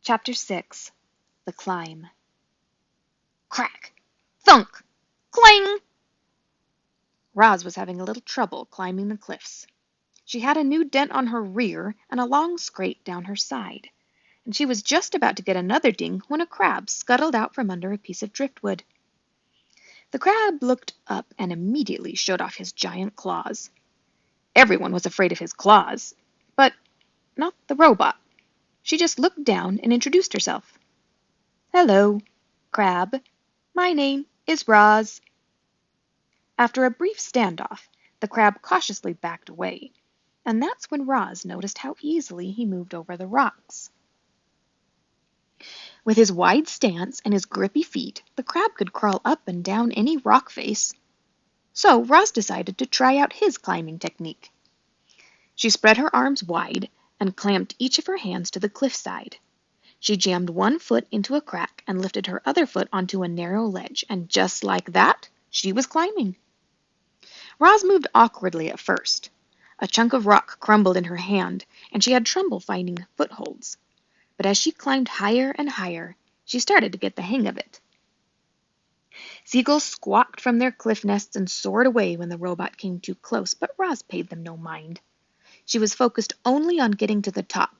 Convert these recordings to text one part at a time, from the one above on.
Chapter 6. The Climb. Crack! Thunk! Clang! Roz was having a little trouble climbing the cliffs. She had a new dent on her rear and a long scrape down her side, and she was just about to get another ding when a crab scuttled out from under a piece of driftwood. The crab looked up and immediately showed off his giant claws. Everyone was afraid of his claws, but not the robot. She just looked down and introduced herself. "Hello, Crab. My name is Roz." After a brief standoff, the crab cautiously backed away, and that's when Roz noticed how easily he moved over the rocks. With his wide stance and his grippy feet, the crab could crawl up and down any rock face. So Roz decided to try out his climbing technique. She spread her arms wide and clamped each of her hands to the cliffside. She jammed one foot into a crack and lifted her other foot onto a narrow ledge, and just like that, she was climbing. Roz moved awkwardly at first. A chunk of rock crumbled in her hand, and she had trouble finding footholds. But as she climbed higher and higher, she started to get the hang of it. Seagulls squawked from their cliff nests and soared away when the robot came too close, but Roz paid them no mind. She was focused only on getting to the top.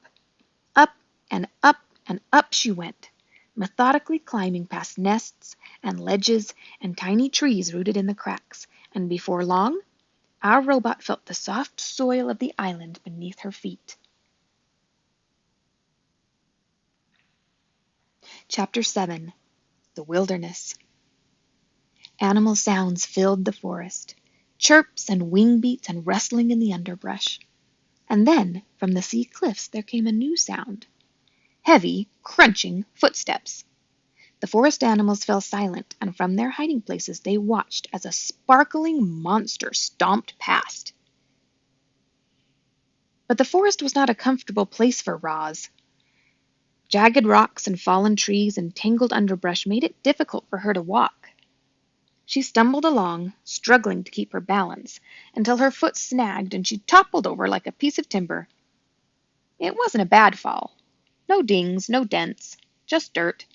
Up and up and up she went, methodically climbing past nests and ledges and tiny trees rooted in the cracks, and before long, our robot felt the soft soil of the island beneath her feet. Chapter 7. The Wilderness. Animal sounds filled the forest, chirps and wing beats and rustling in the underbrush. And then, from the sea cliffs, there came a new sound. Heavy, crunching footsteps. The forest animals fell silent, and from their hiding places they watched as a sparkling monster stomped past. But the forest was not a comfortable place for Roz. Jagged rocks and fallen trees and tangled underbrush made it difficult for her to walk. She stumbled along, struggling to keep her balance, until her foot snagged and she toppled over like a piece of timber. It wasn't a bad fall. No dings, no dents, just dirt.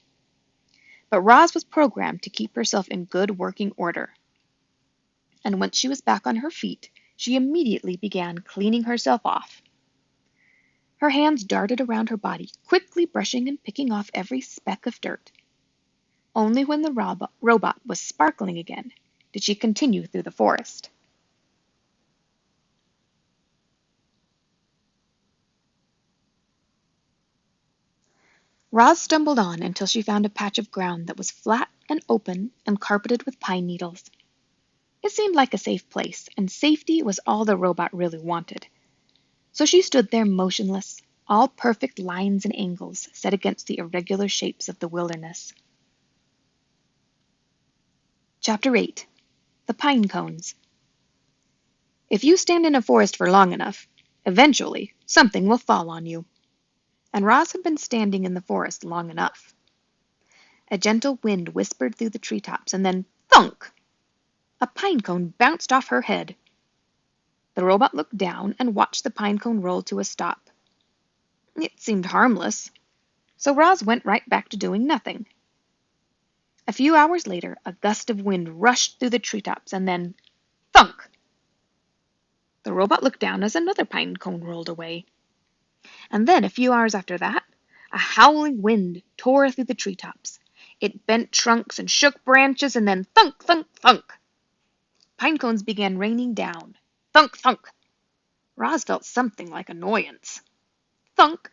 But Roz was programmed to keep herself in good working order. And once she was back on her feet, she immediately began cleaning herself off. Her hands darted around her body, quickly brushing and picking off every speck of dirt. Only when the robot was sparkling again did she continue through the forest. Roz stumbled on until she found a patch of ground that was flat and open and carpeted with pine needles. It seemed like a safe place, and safety was all the robot really wanted. So she stood there motionless, all perfect lines and angles set against the irregular shapes of the wilderness. Chapter 8. The Pinecones. If you stand in a forest for long enough, eventually something will fall on you. And Roz had been standing in the forest long enough. A gentle wind whispered through the treetops, and then thunk! A pinecone bounced off her head. The robot looked down and watched the pinecone roll to a stop. It seemed harmless, so Roz went right back to doing nothing. A few hours later, a gust of wind rushed through the treetops, and then thunk! The robot looked down as another pinecone rolled away. And then, a few hours after that, a howling wind tore through the treetops. It bent trunks and shook branches, and then thunk, thunk, thunk. Pinecones began raining down. Thunk, thunk. Roz felt something like annoyance. Thunk.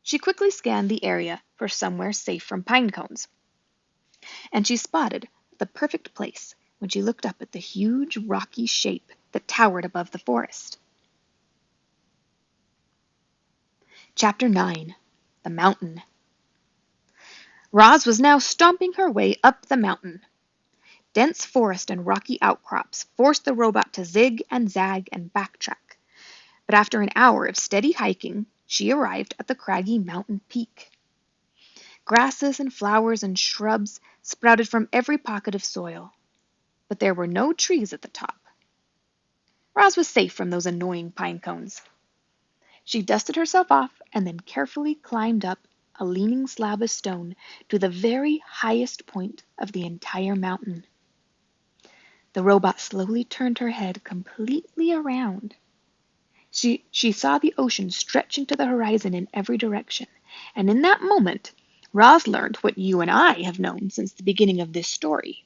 She quickly scanned the area for somewhere safe from pinecones. And she spotted the perfect place when she looked up at the huge rocky shape that towered above the forest. Chapter 9. The Mountain. Roz was now stomping her way up the mountain. Dense forest and rocky outcrops forced the robot to zig and zag and backtrack. But after an hour of steady hiking, she arrived at the craggy mountain peak. Grasses and flowers and shrubs sprouted from every pocket of soil, but there were no trees at the top. Roz was safe from those annoying pine cones. She dusted herself off and then carefully climbed up a leaning slab of stone to the very highest point of the entire mountain. The robot slowly turned her head completely around. She saw the ocean stretching to the horizon in every direction, and in that moment, Roz learned what you and I have known since the beginning of this story.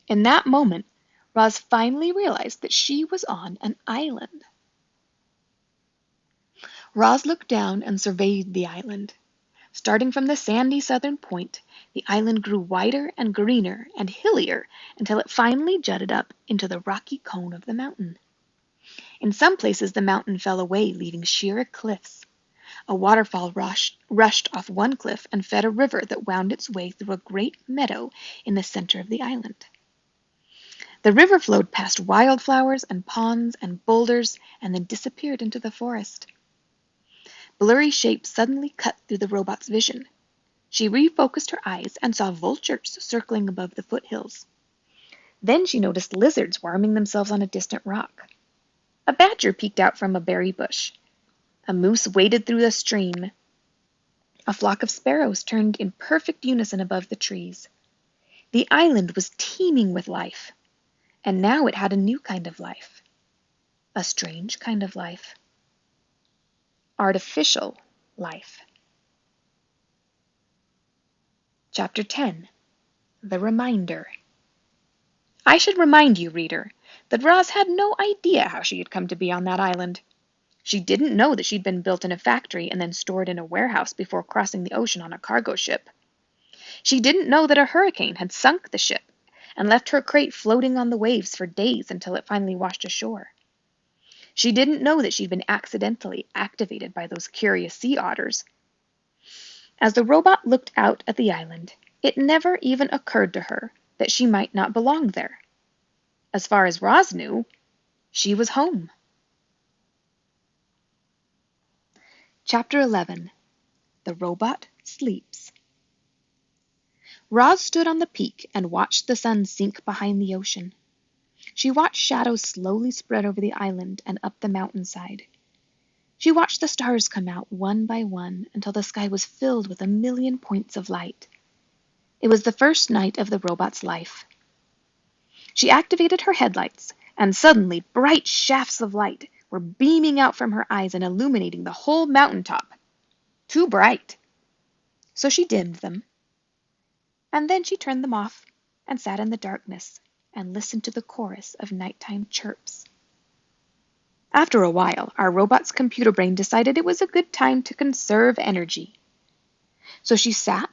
In that moment, Roz finally realized that she was on an island. Roz looked down and surveyed the island. Starting from the sandy southern point, the island grew wider and greener and hillier until it finally jutted up into the rocky cone of the mountain. In some places, the mountain fell away, leaving sheer cliffs. A waterfall rushed off one cliff and fed a river that wound its way through a great meadow in the center of the island. The river flowed past wildflowers and ponds and boulders and then disappeared into the forest. Blurry shapes suddenly cut through the robot's vision. She refocused her eyes and saw vultures circling above the foothills. Then she noticed lizards warming themselves on a distant rock. A badger peeked out from a berry bush. A moose waded through the stream. A flock of sparrows turned in perfect unison above the trees. The island was teeming with life, and now it had a new kind of life. A strange kind of life. Artificial life. Chapter 10. The Reminder. I should remind you, reader, that Roz had no idea how she had come to be on that island. She didn't know that she'd been built in a factory and then stored in a warehouse before crossing the ocean on a cargo ship. She didn't know that a hurricane had sunk the ship and left her crate floating on the waves for days until it finally washed ashore. She didn't know that she'd been accidentally activated by those curious sea otters. As the robot looked out at the island, it never even occurred to her that she might not belong there. As far as Roz knew, she was home. Chapter 11. The Robot Sleeps. Roz stood on the peak and watched the sun sink behind the ocean. She watched shadows slowly spread over the island and up the mountainside. She watched the stars come out one by one until the sky was filled with a million points of light. It was the first night of the robot's life. She activated her headlights, and suddenly bright shafts of light were beaming out from her eyes and illuminating the whole mountaintop. Too bright. So she dimmed them. And then she turned them off and sat in the darkness and listened to the chorus of nighttime chirps. After a while, our robot's computer brain decided it was a good time to conserve energy. So she sat